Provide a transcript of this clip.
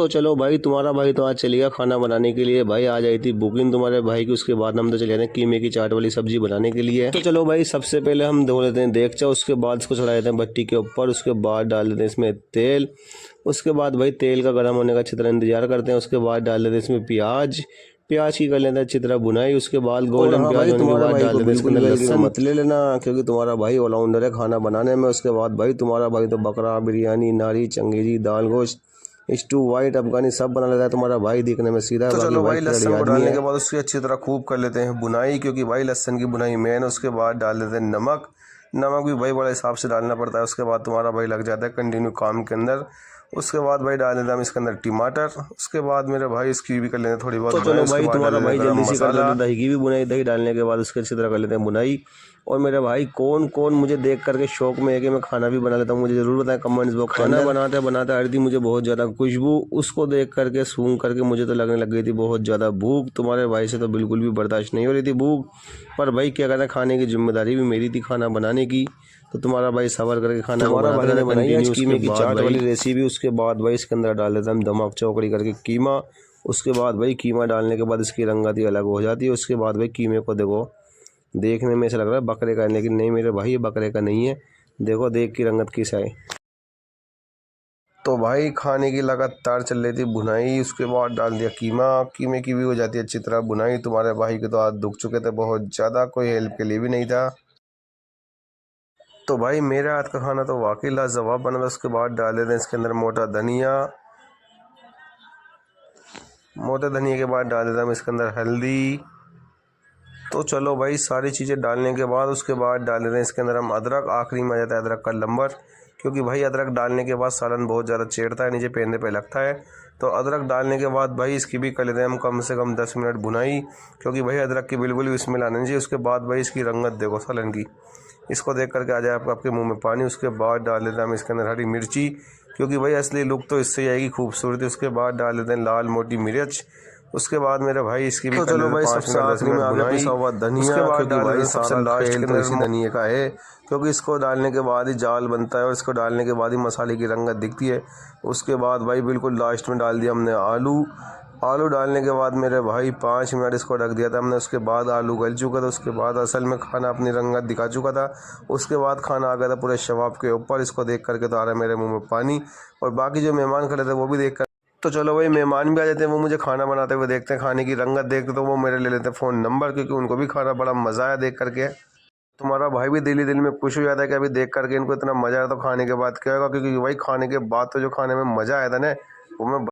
तो चलो भाई, तुम्हारा भाई तो आज चलेगा खाना बनाने के लिए। भाई आज आई थी बुकिंग तुम्हारे भाई की, उसके बाद हम तो चले जाते हैं कीमे की चाट वाली सब्जी बनाने के लिए। तो चलो भाई, सबसे पहले हम धो लेते हैं देगचा, उसके बाद इसको चढ़ा देते हैं भट्टी के ऊपर, उसके बाद डाल देते हैं इसमें तेल। उसके बाद भाई तेल का गर्म होने का अच्छी तरह इंतजार करते हैं। उसके बाद डाल देते हैं इसमें प्याज। प्याज की कर लेते हैं अच्छी तरह बुनाई। उसके बाद गोल्डन प्याज होने के बाद डाल देते हैं इसके अंदर लहसुन। मत ले लेना क्योंकि तुम्हारा भाई ऑलराउंडर है खाना बनाने में। उसके बाद भाई तुम्हारा भाई तो बकरा बिरयानी, नारी, चंगेजी, दाल, गोश्त, स्टू, वाइट, अफगानी सब बना लेता है तुम्हारा भाई, दिखने में सीधा। तो चलो भाई, लहसुन को डालने के बाद उसकी अच्छी तरह खूब कर लेते हैं बुनाई, क्योंकि भाई लहसुन की बुनाई मेन। उसके बाद डाल देते हैं नमक। नमक भी भाई बड़ा हिसाब से डालना पड़ता है। उसके बाद तुम्हारा भाई लग जाता है कंटिन्यू काम के अंदर। उसके बाद भाई डाल देते हैं हम इसके अंदर टमाटर। उसके बाद मेरे भाई इसकी भी कर लेते हैं थोड़ी बहुत। तो चलो भाई, तुम्हारा भाई जल्दी से कर लेते हैं दही की भी बुनाई। दही डालने के बाद उसके अच्छी तरह कर लेते हैं बुनाई। और मेरे भाई कौन कौन मुझे देख करके शौक में है कि मैं खाना भी बना लेता हूँ, मुझे ज़रूर बताएं कमेंट्स बॉक्स में। खाना बनाते बनाते आ रही थी मुझे बहुत ज़्यादा खुशबू, उसको देख करके सूंघ करके मुझे तो लगने लग गई थी बहुत ज़्यादा भूख। तुम्हारे भाई से तो बिल्कुल भी बर्दाश्त नहीं हो रही थी भूख, पर भाई क्या कहते हैं, खाने की जिम्मेदारी भी मेरी थी खाना बनाने की। तो तुम्हारा भाई सबर करके खाना बनाई आज कीमे की चाट वाली रेसिपी। उसके बाद भाई इसके अंदर डाल देता हम दमाग चौकड़ी करके कीमा। उसके बाद भाई कीमा डालने के बाद इसकी रंगत ही अलग हो जाती है। उसके बाद भाई कीमे को देखो, देखने में ऐसा लग रहा है बकरे का है, लेकिन नहीं मेरे भाई, ये बकरे का नहीं है। देखो देख की रंगत किस है। तो भाई खाने की लगातार चल रही थी बुनाई। उसके बाद डाल दिया कीमा। कीमे की भी हो जाती है अच्छी तरह बुनाई। तुम्हारे भाई के तो हाथ दुख चुके थे बहुत ज़्यादा, कोई हेल्प के लिए भी नहीं था। तो भाई मेरे हाथ का खाना तो वाकई लाजवाब बना था। उसके बाद डाल देते हैं इसके अंदर मोटा धनिया। मोटे धनिया के बाद डाल देता हम इसके अंदर हल्दी। तो चलो भाई, सारी चीज़ें डालने के बाद उसके बाद डाल देते हैं इसके अंदर हम अदरक। आखिरी में आ जाता है अदरक का लंबर, क्योंकि भाई अदरक डालने के बाद सालन बहुत ज़्यादा चेड़ता है, नीचे पेंदे पे लगता है। तो अदरक डालने के बाद भाई इसकी भी कर लेते हैं हम कम से कम 10 मिनट बुनाई, क्योंकि भाई अदरक की बिल्कुल भी स्मेल आनी चाहिए। उसके बाद भाई इसकी रंगत देखो सालन की, इसको देख करके आ जाए आपके मुंह में पानी। उसके बाद डाल देते हैं हम इसके अंदर हरी मिर्ची, क्योंकि भाई असली लुक तो इससे ही आएगी, खूबसूरती। उसके बाद डाल देते हैं लाल मोटी मिर्च। उसके बाद मेरे भाई इसकी भी तो चलो भाई सबसे आखिरी में आगे पिसा हुआ धनिया। उसके बाद भाई सबसे लास्ट के अंदर इसी धनिया का है, क्योंकि इसको डालने के बाद ही जाल बनता है और इसको डालने के बाद ही मसाले की रंगत दिखती है। उसके बाद भाई बिल्कुल लास्ट में डाल दिया हमने आलू। आलू डालने के बाद मेरे भाई 5 मिनट इसको ढक दिया था हमने। उसके बाद आलू गल चुका था। उसके बाद असल में खाना अपनी रंगत दिखा चुका था। उसके बाद खाना आ गया था पूरे शवाब के ऊपर। इसको देख करके तो आ रहा है मेरे मुंह में पानी, और बाकी जो मेहमान खड़े थे वो भी देख कर। तो चलो भाई, मेहमान भी आ जाते हैं, वो मुझे खाना बनाते हुए देखते हैं, खाने की रंगत देखते तो वो मेरे ले लेते हैं फ़ोन नंबर, क्योंकि उनको भी खाना बड़ा मज़ा आया देख करके। तुम्हारा भाई भी दिल ही दिल में खुश हो जाता है कि अभी देख करके इनको इतना मज़ा आया, तो खाने के बाद क्या होगा, क्योंकि भाई खाने के बाद तो जो खाने में मज़ा आया था ना, वो मैं